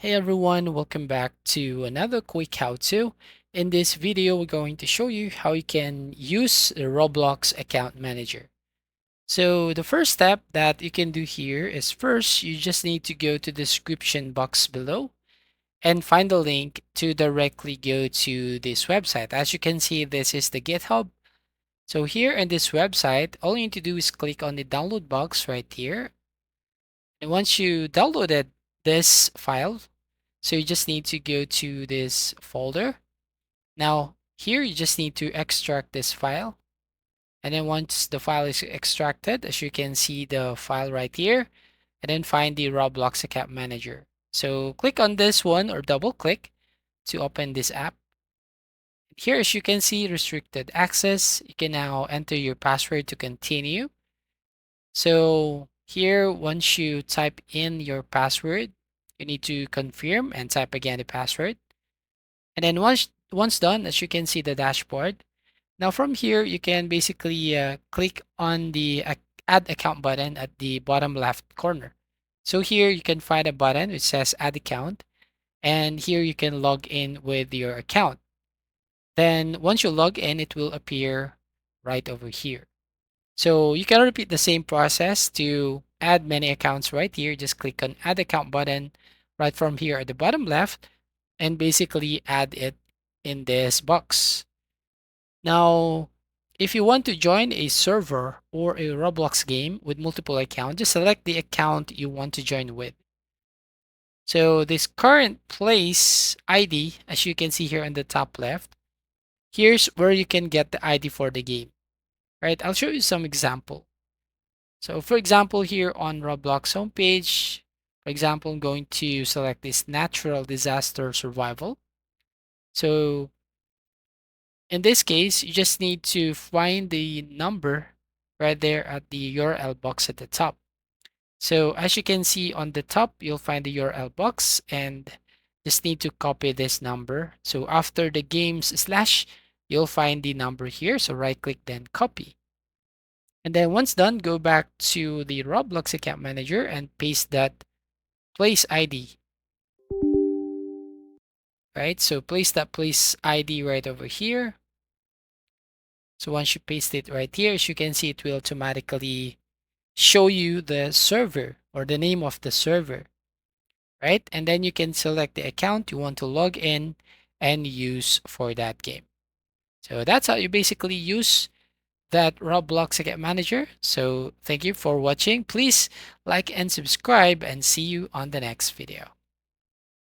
Hey everyone, welcome back to another quick how-to. In this video, we're going to show you how you can use the Roblox account manager. So the first step that you can do here is first, you just need to go to the description box below and find the link to directly go to this website. As you can see, this is the GitHub. So here in this website, all you need to do is click on the download box right here. And once you downloaded this file, so you just need to go to this folder. Now, here you just need to extract this file. And then once the file is extracted, as you can see the file right here, and then find the Roblox account manager. So click on this one or double click to open this app. Here, as you can see, restricted access. You can now enter your password to continue. So here, once you type in your password, you need to confirm and type again the password. And then once done, as you can see the dashboard. Now from here, you can basically click on the add account button at the bottom left corner. So here you can find a button which says add account, and here you can log in with your account. Then once you log in, it will appear right over here. So you can repeat the same process to add many accounts right here. Just click on add account button right from here at the bottom left and basically add it in this box. Now, if you want to join a server or a Roblox game with multiple accounts, just select the account you want to join with. So this current place ID, as you can see here on the top left, here's where you can get the ID for the game, right? I'll show you some example. So for example, here on Roblox homepage, for example, I'm going to select this natural disaster survival. So in this case, you just need to find the number right there at the URL box at the top. So as you can see on the top, you'll find the URL box and just need to copy this number. So after the games slash, you'll find the number here. So right click, then copy. And then once done, go back to the Roblox account manager and paste that place ID. Right, so place that place ID right over here. So once you paste it right here, as you can see, it will automatically show you the server or the name of the server, right? And then you can select the account you want to log in and use for that game. So that's how you basically use that Roblox account manager. So thank you for watching. Please like and subscribe and see you on the next video.